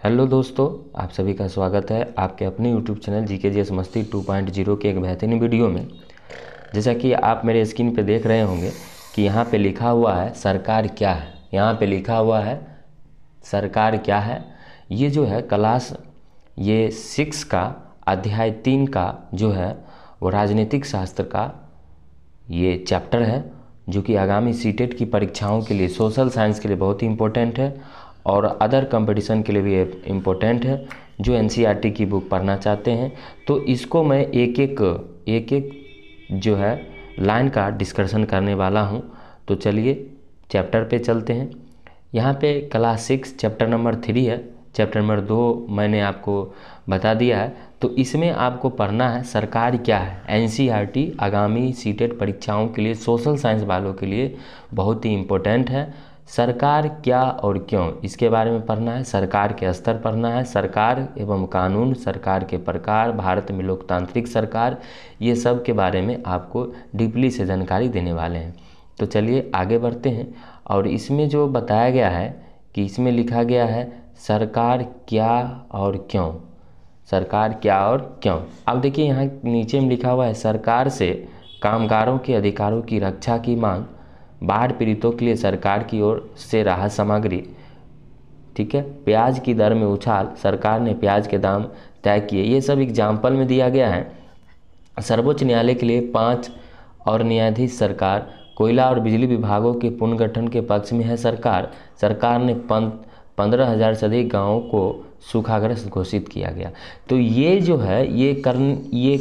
Hello दोस्तों, आप सभी का स्वागत है आपके अपने यूट्यूब चैनल जीके जीएस मस्ती 2.0 के एक बेहतरीन वीडियो में। जैसा कि आप मेरे स्क्रीन पे देख रहे होंगे कि यहाँ पे लिखा हुआ है सरकार क्या है। यहाँ पे लिखा हुआ है सरकार क्या है। ये जो है क्लास 6 का अध्याय 3 का जो है वो राजनीतिक शास्त्र का ये चैप्टर है, जो कि आगामी सीटेट की परीक्षाओं के लिए, सोशल साइंस के लिए बहुत ही इम्पोर्टेंट है और अदर कंपटीशन के लिए भी इम्पोर्टेंट है। जो एनसीईआरटी की बुक पढ़ना चाहते हैं तो इसको मैं एक एक जो है लाइन का डिस्कशन करने वाला हूं। तो चलिए चैप्टर पे चलते हैं। यहाँ पे क्लास 6 चैप्टर नंबर 3 है। चैप्टर नंबर 2 मैंने आपको बता दिया है। तो इसमें आपको पढ़ना है सरकार क्या है। एनसीईआरटी आगामी सीटेट परीक्षाओं के लिए, सोशल साइंस वालों के लिए बहुत ही इम्पोर्टेंट है। सरकार क्या और क्यों, इसके बारे में पढ़ना है। सरकार के स्तर पढ़ना है, सरकार एवं कानून, सरकार के प्रकार, भारत में लोकतांत्रिक सरकार, ये सब के बारे में आपको डीपली से जानकारी देने वाले हैं। तो चलिए आगे बढ़ते हैं। और इसमें जो बताया गया है कि इसमें लिखा गया है सरकार क्या और क्यों। सरकार क्या और क्यों। अब देखिए यहाँ नीचे में लिखा हुआ है सरकार से कामगारों के अधिकारों की रक्षा की मांग, बाढ़ पीड़ितों के लिए सरकार की ओर से राहत सामग्री, ठीक है, प्याज की दर में उछाल, सरकार ने प्याज के दाम तय किए। ये सब एग्जाम्पल में दिया गया है। सर्वोच्च न्यायालय के लिए 5 और न्यायाधीश सरकार, कोयला और बिजली विभागों के पुनर्गठन के पक्ष में है सरकार। सरकार ने 15,000 से अधिक गाँवों को सूखाग्रस्त घोषित किया गया। तो ये जो है ये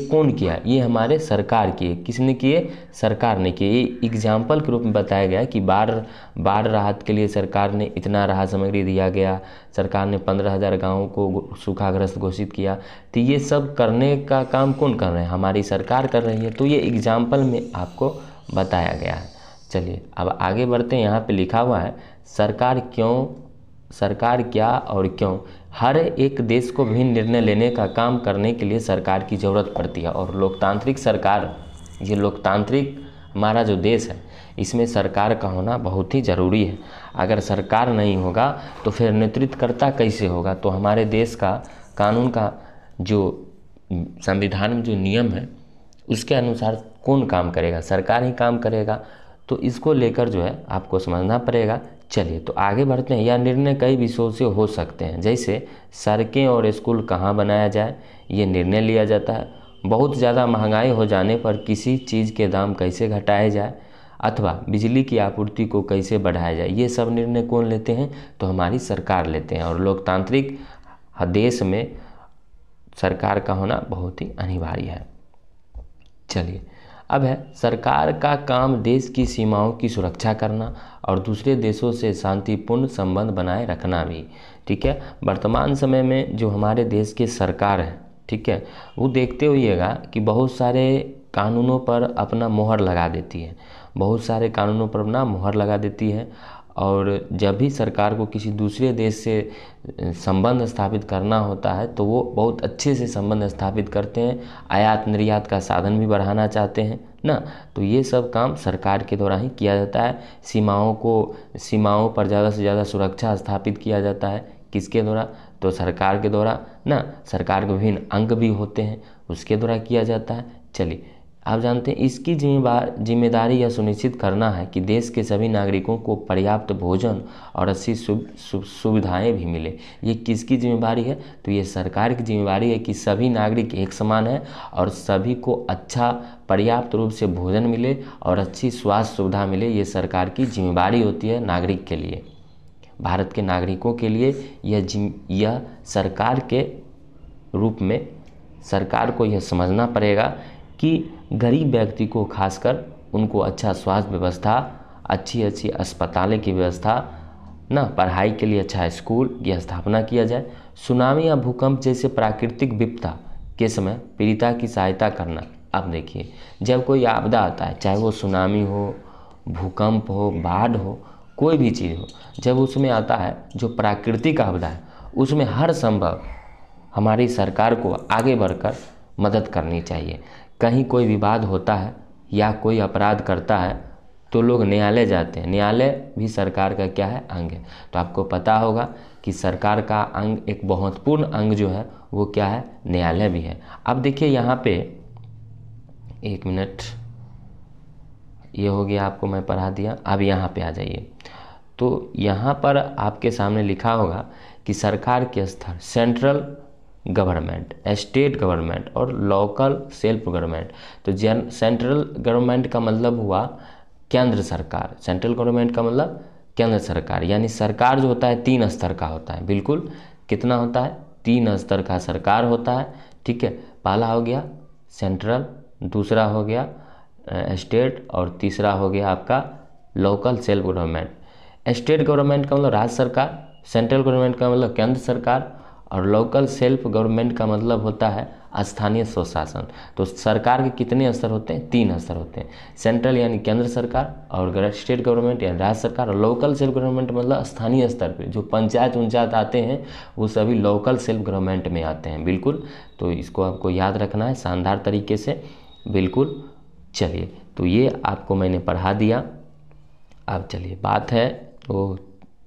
कौन किया, ये हमारे सरकार किए। किसने किए? सरकार ने किए। ये एग्जाम्पल के रूप में बताया गया कि बाढ़ राहत के लिए सरकार ने इतना राहत सामग्री दिया गया, सरकार ने 15,000 गाँवों को सूखाग्रस्त घोषित किया। तो ये सब करने का काम कौन कर रहे हैं? हमारी सरकार कर रही है। तो ये एग्जाम्पल में आपको बताया गया है। चलिए अब आगे बढ़ते हैं। यहाँ पे लिखा हुआ है सरकार क्यों, सरकार क्या और क्यों। हर एक देश को विभिन्न निर्णय लेने का काम करने के लिए सरकार की ज़रूरत पड़ती है। और लोकतांत्रिक सरकार, ये लोकतांत्रिक हमारा जो देश है, इसमें सरकार का होना बहुत ही ज़रूरी है। अगर सरकार नहीं होगा तो फिर नेतृत्वकर्ता कैसे होगा? तो हमारे देश का कानून का जो संविधान में जो नियम है उसके अनुसार कौन काम करेगा? सरकार ही काम करेगा। तो इसको लेकर जो है आपको समझना पड़ेगा। चलिए तो आगे बढ़ते हैं। यह निर्णय कई विषयों से हो सकते हैं, जैसे सड़कें और स्कूल कहाँ बनाया जाए, ये निर्णय लिया जाता है। बहुत ज़्यादा महंगाई हो जाने पर किसी चीज़ के दाम कैसे घटाए जाए, अथवा बिजली की आपूर्ति को कैसे बढ़ाया जाए, ये सब निर्णय कौन लेते हैं? तो हमारी सरकार लेते हैं। और लोकतांत्रिक देश में सरकार का होना बहुत ही अनिवार्य है। चलिए अब है सरकार का काम देश की सीमाओं की सुरक्षा करना और दूसरे देशों से शांतिपूर्ण संबंध बनाए रखना भी, ठीक है। वर्तमान समय में जो हमारे देश की सरकार है, ठीक है, वो देखते हुएगा कि बहुत सारे कानूनों पर अपना मोहर लगा देती है, बहुत सारे कानूनों पर अपना मोहर लगा देती है। और जब भी सरकार को किसी दूसरे देश से संबंध स्थापित करना होता है तो वो बहुत अच्छे से संबंध स्थापित करते हैं। आयात निर्यात का साधन भी बढ़ाना चाहते हैं ना। तो ये सब काम सरकार के द्वारा ही किया जाता है। सीमाओं पर ज़्यादा से ज़्यादा सुरक्षा स्थापित किया जाता है। किसके द्वारा? तो सरकार के द्वारा ना। सरकार के विभिन्न अंग भी होते हैं, उसके द्वारा किया जाता है। चलिए आप जानते हैं इसकी जिम्मेदारी यह सुनिश्चित करना है कि देश के सभी नागरिकों को पर्याप्त भोजन और अच्छी सुविधाएं भी मिले। ये किसकी जिम्मेदारी है? तो ये सरकार की जिम्मेदारी है कि सभी नागरिक एक समान है और सभी को अच्छा पर्याप्त रूप से भोजन मिले और अच्छी स्वास्थ्य सुविधा मिले। ये सरकार की जिम्मेदारी होती है नागरिक के लिए, भारत के नागरिकों के लिए। यह सरकार के रूप में सरकार को यह समझना पड़ेगा कि गरीब व्यक्ति को खासकर उनको अच्छा स्वास्थ्य व्यवस्था, अच्छी अस्पतालें की व्यवस्था ना, पढ़ाई के लिए अच्छा स्कूल की स्थापना किया जाए। सुनामी या भूकंप जैसे प्राकृतिक विपदा के समय पीड़िता की सहायता करना। अब देखिए जब कोई आपदा आता है, चाहे वो सुनामी हो, भूकंप हो, बाढ़ हो, कोई भी चीज़ हो, जब उसमें आता है जो प्राकृतिक आपदा है, उसमें हर संभव हमारी सरकार को आगे बढ़कर मदद करनी चाहिए। कहीं कोई विवाद होता है या कोई अपराध करता है तो लोग न्यायालय जाते हैं। न्यायालय भी सरकार का क्या है, अंग है। तो आपको पता होगा कि सरकार का अंग, एक महत्वपूर्ण अंग जो है वो क्या है, न्यायालय भी है। अब देखिए यहाँ पे, एक मिनट, ये हो गया, आपको मैं पढ़ा दिया। अब यहाँ पे आ जाइए। तो यहाँ पर आपके सामने लिखा होगा कि सरकार के स्तर, सेंट्रल गवर्नमेंट, स्टेट गवर्नमेंट और लोकल सेल्फ गवर्नमेंट। तो सेंट्रल गवर्नमेंट का मतलब हुआ केंद्र सरकार। सेंट्रल गवर्नमेंट का मतलब केंद्र सरकार, यानी सरकार जो होता है 3 स्तर का होता है। बिल्कुल, कितना होता है, 3 स्तर का सरकार होता है। ठीक है, पहला हो गया सेंट्रल, दूसरा हो गया स्टेट और तीसरा हो गया आपका local self government. State government का मतलब राज्य सरकार, सेंट्रल गवर्नमेंट का मतलब केंद्र सरकार और लोकल सेल्फ गवर्नमेंट का मतलब होता है स्थानीय स्वशासन। तो सरकार के कितने स्तर होते हैं, 3 स्तर होते हैं। सेंट्रल यानी केंद्र सरकार, और स्टेट गवर्नमेंट यानी राज्य सरकार, और लोकल सेल्फ गवर्नमेंट मतलब स्थानीय स्तर पे जो पंचायत उंचायत आते हैं वो सभी लोकल सेल्फ गवर्नमेंट में आते हैं। बिल्कुल, तो इसको आपको याद रखना है शानदार तरीके से। बिल्कुल, चलिए, तो ये आपको मैंने पढ़ा दिया। अब चलिए, बात है वो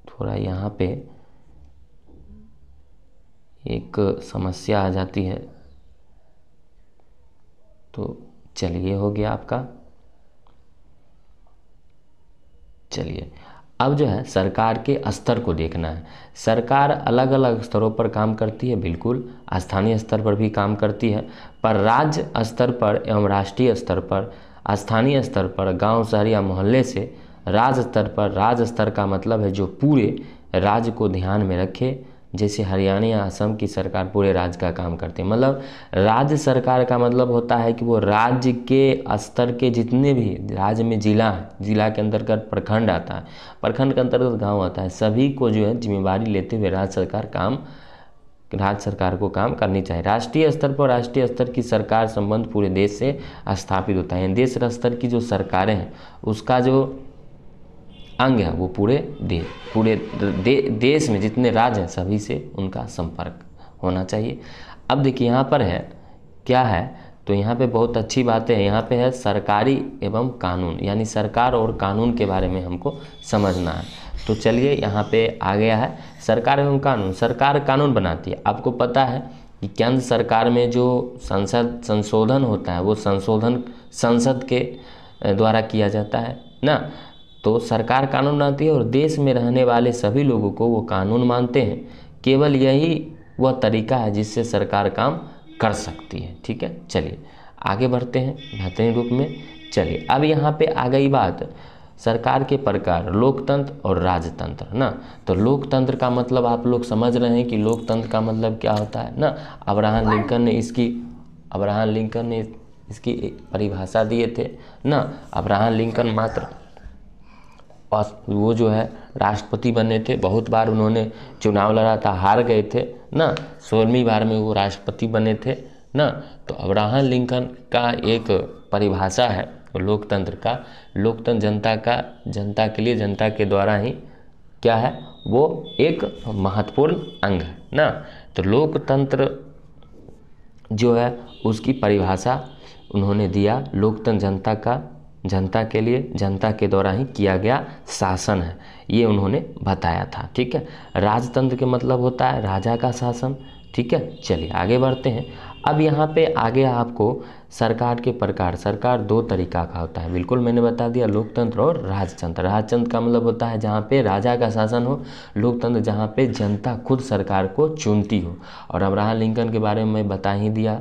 थोड़ा यहाँ पे एक समस्या आ जाती है। तो चलिए, हो गया आपका। चलिए, अब जो है सरकार के स्तर को देखना है। सरकार अलग अलग स्तरों पर काम करती है। बिल्कुल, स्थानीय स्तर पर भी काम करती है, पर राज्य स्तर पर एवं राष्ट्रीय स्तर पर, स्थानीय स्तर पर, गांव, शहर या मोहल्ले से, राज्य स्तर पर। राज्य स्तर का मतलब है जो पूरे राज्य को ध्यान में रखे। जैसे हरियाणा या असम की सरकार पूरे राज्य का काम करती है। मतलब राज्य सरकार का मतलब होता है कि वो राज्य के स्तर के जितने भी राज्य में जिला है, जिला के अंतर्गत प्रखंड आता है, प्रखंड के अंतर्गत गांव आता है, सभी को जो है जिम्मेवारी लेते हुए राज्य सरकार को काम करनी चाहिए। राष्ट्रीय स्तर पर, राष्ट्रीय स्तर की सरकार संबंध पूरे देश से स्थापित होता है। देश स्तर की जो सरकारें हैं उसका जो अंग है वो पूरे देश में जितने राज्य हैं सभी से उनका संपर्क होना चाहिए। अब देखिए यहाँ पर है क्या है, तो यहाँ पे बहुत अच्छी बातें हैं। यहाँ पे है सरकारी एवं कानून, यानी सरकार और कानून के बारे में हमको समझना है। तो चलिए, यहाँ पे आ गया है सरकार एवं कानून। सरकार कानून बनाती है। आपको पता है कि केंद्र सरकार में जो संशोधन होता है वो संसद के द्वारा किया जाता है ना। तो सरकार कानून बनाती है और देश में रहने वाले सभी लोगों को वो कानून मानते हैं। केवल यही वह तरीका है जिससे सरकार काम कर सकती है। ठीक है, चलिए आगे बढ़ते हैं बेहतरीन रूप में। चलिए, अब यहाँ पे आ गई बात सरकार के प्रकार, लोकतंत्र और राजतंत्र ना। तो लोकतंत्र का मतलब आप लोग समझ रहे हैं कि लोकतंत्र का मतलब क्या होता है ना। अब्राहम लिंकन ने इसकी परिभाषा दिए थे ना। अब्राहम लिंकन मात्र वो जो है राष्ट्रपति बने थे, बहुत बार उन्होंने चुनाव लड़ा था, हार गए थे ना। 16वीं बार में वो राष्ट्रपति बने थे ना। तो अब्राहम लिंकन का एक परिभाषा है लोकतंत्र का, लोकतंत्र जनता के लिए, जनता के द्वारा ही क्या है, वो एक महत्वपूर्ण अंग है ना। तो लोकतंत्र जो है उसकी परिभाषा उन्होंने दिया, लोकतंत्र जनता के लिए, जनता के द्वारा ही किया गया शासन है, ये उन्होंने बताया था। ठीक है, राजतंत्र के मतलब होता है राजा का शासन। ठीक है, चलिए आगे बढ़ते हैं। अब यहाँ पे आगे आपको सरकार के प्रकार, सरकार 2 तरीका का होता है। बिल्कुल, मैंने बता दिया, लोकतंत्र और राजतंत्र। राजतंत्र का मतलब होता है जहाँ पे राजा का शासन हो, लोकतंत्र जहाँ पे जनता खुद सरकार को चुनती हो। और अब्राहम लिंकन के बारे में मैं बता ही दिया।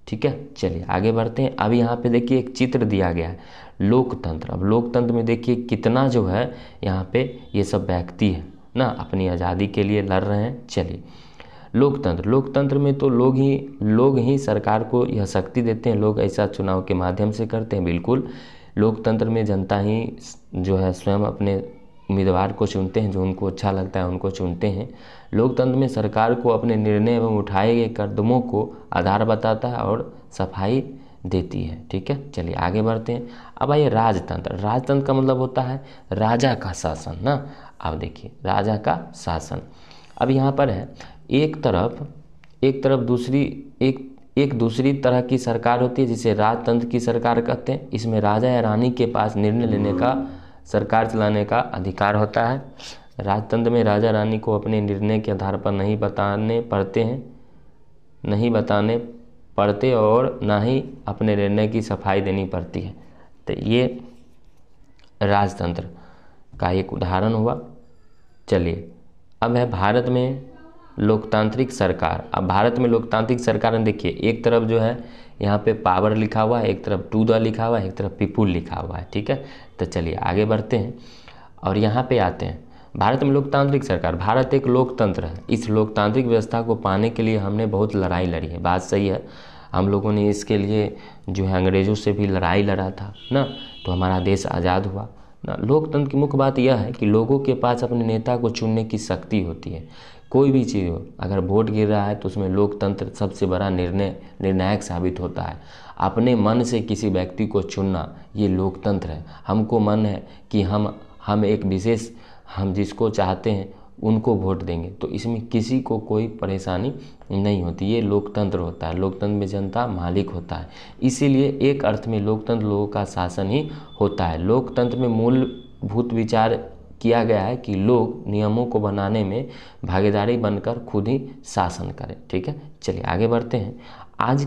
ठीक है, चलिए आगे बढ़ते हैं। अब यहाँ पे देखिए एक चित्र दिया गया है लोकतंत्र। अब लोकतंत्र में देखिए कितना जो है यहाँ पे ये सब व्यक्ति है ना, अपनी आज़ादी के लिए लड़ रहे हैं। चलिए, लोकतंत्र में तो लोग ही सरकार को यह शक्ति देते हैं, लोग ऐसा चुनाव के माध्यम से करते हैं। बिल्कुल, लोकतंत्र में जनता ही जो है स्वयं अपने उम्मीदवार को चुनते हैं, जो उनको अच्छा लगता है उनको चुनते हैं। लोकतंत्र में सरकार को अपने निर्णय एवं उठाए गए कदमों को आधार बताता है और सफाई देती है। ठीक है, चलिए आगे बढ़ते हैं। अब आइए राजतंत्र का मतलब होता है राजा का शासन ना। अब देखिए राजा का शासन। अब यहाँ पर है एक तरफ दूसरी तरह की सरकार होती है जिसे राजतंत्र की सरकार कहते हैं। इसमें राजा या रानी के पास निर्णय लेने का सरकार चलाने का अधिकार होता है। राजतंत्र में राजा रानी को अपने निर्णय के आधार पर नहीं बताने पड़ते और ना ही अपने निर्णय की सफाई देनी पड़ती है। तो ये राजतंत्र का एक उदाहरण हुआ। चलिए, अब है भारत में लोकतांत्रिक सरकार। अब भारत में लोकतांत्रिक सरकार में देखिए, एक तरफ जो है यहाँ पे पावर लिखा हुआ है, एक तरफ टू द लिखा हुआ है, एक तरफ पीपुल लिखा हुआ है। ठीक है, तो चलिए आगे बढ़ते हैं और यहाँ पे आते हैं। भारत में लोकतांत्रिक सरकार, भारत एक लोकतंत्र है। इस लोकतांत्रिक व्यवस्था को पाने के लिए हमने बहुत लड़ाई लड़ी है, बात सही है। हम लोगों ने इसके लिए जो है अंग्रेज़ों से भी लड़ाई लड़ा था ना, तो हमारा देश आज़ाद हुआ ना। लोकतंत्र की मुख्य बात यह है कि लोगों के पास अपने नेता को चुनने की शक्ति होती है। कोई भी चीज़ हो, अगर वोट गिर रहा है तो उसमें लोकतंत्र सबसे बड़ा निर्णायक साबित होता है। अपने मन से किसी व्यक्ति को चुनना, ये लोकतंत्र है। हमको मन है कि हम एक विशेष, हम जिसको चाहते हैं उनको वोट देंगे, तो इसमें किसी को कोई परेशानी नहीं होती। ये लोकतंत्र होता है। लोकतंत्र में जनता मालिक होता है, इसीलिए एक अर्थ में लोकतंत्र लोगों का शासन ही होता है। लोकतंत्र में मूलभूत विचार किया गया है कि लोग नियमों को बनाने में भागीदारी बनकर खुद ही शासन करें। ठीक है, चलिए आगे बढ़ते हैं। आज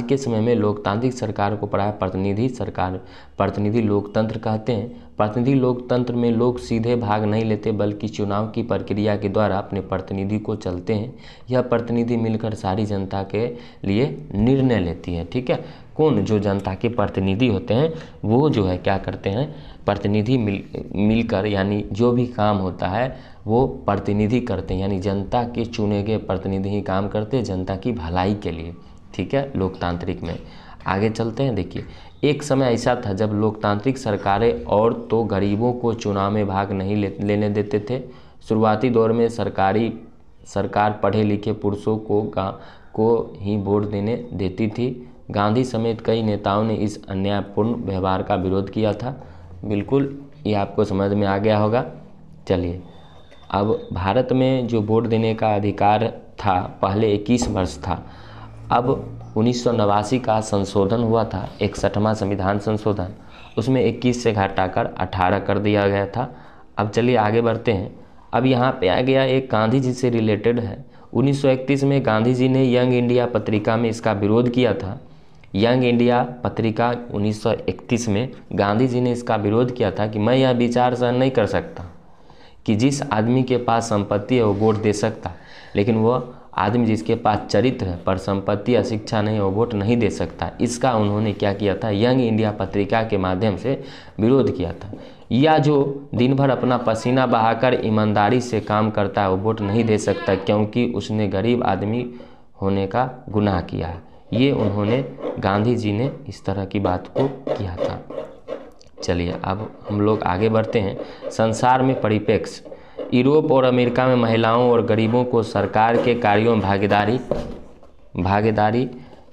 के समय में लोकतांत्रिक सरकार को प्रायः प्रतिनिधि लोकतंत्र कहते हैं। प्रतिनिधि लोकतंत्र में लोग सीधे भाग नहीं लेते, बल्कि चुनाव की प्रक्रिया के द्वारा अपने प्रतिनिधि को चलते हैं। यह प्रतिनिधि मिलकर सारी जनता के लिए निर्णय लेती है। ठीक है, कौन? जो जनता के प्रतिनिधि होते हैं वो जो है क्या करते हैं, प्रतिनिधि मिलकर, यानी जो भी काम होता है वो प्रतिनिधि करते हैं, यानी जनता के चुने गए प्रतिनिधि ही काम करते हैं जनता की भलाई के लिए। ठीक है, लोकतांत्रिक में आगे चलते हैं। देखिए, एक समय ऐसा था जब लोकतांत्रिक सरकारें और तो गरीबों को चुनाव में भाग नहीं लेने देते थे। शुरुआती दौर में सरकार पढ़े लिखे पुरुषों को ही वोट देने देती थी। गांधी समेत कई नेताओं ने इस अन्यायपूर्ण व्यवहार का विरोध किया था। बिल्कुल, ये आपको समझ में आ गया होगा। चलिए, अब भारत में जो वोट देने का अधिकार था पहले 21 वर्ष था। अब 1989 का संशोधन हुआ था, 61वां संविधान संशोधन, उसमें 21 से घटाकर 18 कर दिया गया था। अब चलिए आगे बढ़ते हैं। अब यहाँ पे आ गया एक गांधी जी से रिलेटेड है। 1931 में गांधी जी ने यंग इंडिया पत्रिका में इसका विरोध किया था। यंग इंडिया पत्रिका 1931 में गांधी जी ने इसका विरोध किया था कि मैं यह विचार सहन नहीं कर सकता कि जिस आदमी के पास संपत्ति है वो वोट दे सकता, लेकिन वह आदमी जिसके पास चरित्र है पर संपत्ति या शिक्षा नहीं, वो वोट नहीं दे सकता। इसका उन्होंने क्या किया था, यंग इंडिया पत्रिका के माध्यम से विरोध किया था। या जो दिन भर अपना पसीना बहाकर ईमानदारी से काम करता है वो वोट नहीं दे सकता, क्योंकि उसने गरीब आदमी होने का गुनाह किया है। ये उन्होंने, गांधी जी ने इस तरह की बात को किया था। चलिए अब हम लोग आगे बढ़ते हैं। संसार में परिप्रेक्ष्य, यूरोप और अमेरिका में महिलाओं और गरीबों को सरकार के कार्यों में भागीदारी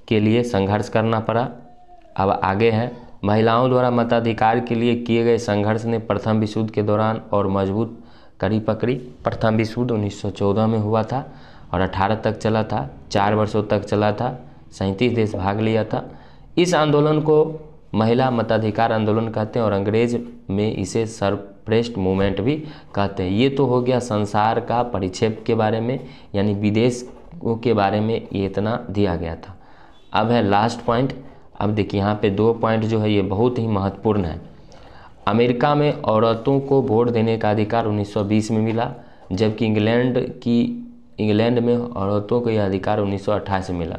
के लिए संघर्ष करना पड़ा। अब आगे है, महिलाओं द्वारा मताधिकार के लिए किए गए संघर्ष ने प्रथम विश्व युद्ध के दौरान और मजबूत कड़ी पकड़ी। प्रथम विश्व युद्ध 1914 में हुआ था और 18 तक चला था, 4 वर्षों तक चला था, 37 देश भाग लिया था। इस आंदोलन को महिला मताधिकार आंदोलन कहते हैं और अंग्रेज में इसे सफरेस्ट मूवमेंट भी कहते हैं। ये तो हो गया संसार का परिक्षेप के बारे में, यानी विदेशों के बारे में ये इतना दिया गया था। अब है लास्ट पॉइंट। अब देखिए यहाँ पे 2 पॉइंट जो है ये बहुत ही महत्वपूर्ण है। अमेरिका में औरतों को वोट देने का अधिकार 1920 में मिला, जबकि इंग्लैंड में औरतों को यह अधिकार 1928 में मिला।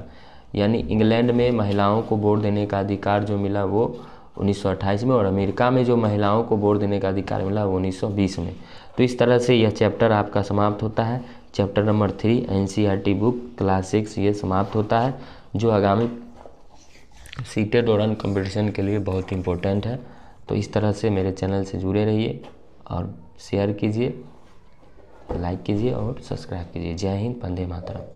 यानी इंग्लैंड में महिलाओं को वोट देने का अधिकार जो मिला वो 1928 में, और अमेरिका में जो महिलाओं को वोट देने का अधिकार मिला वो 1920 में। तो इस तरह से यह चैप्टर आपका समाप्त होता है। Chapter number 3 NCERT book class 6 ये समाप्त होता है, जो आगामी सीटेट और कंपटीशन के लिए बहुत इंपॉर्टेंट है। तो इस तरह से मेरे चैनल से जुड़े रहिए और शेयर कीजिए, लाइक कीजिए और सब्सक्राइब कीजिए। जय हिंद, वंदे मातरम।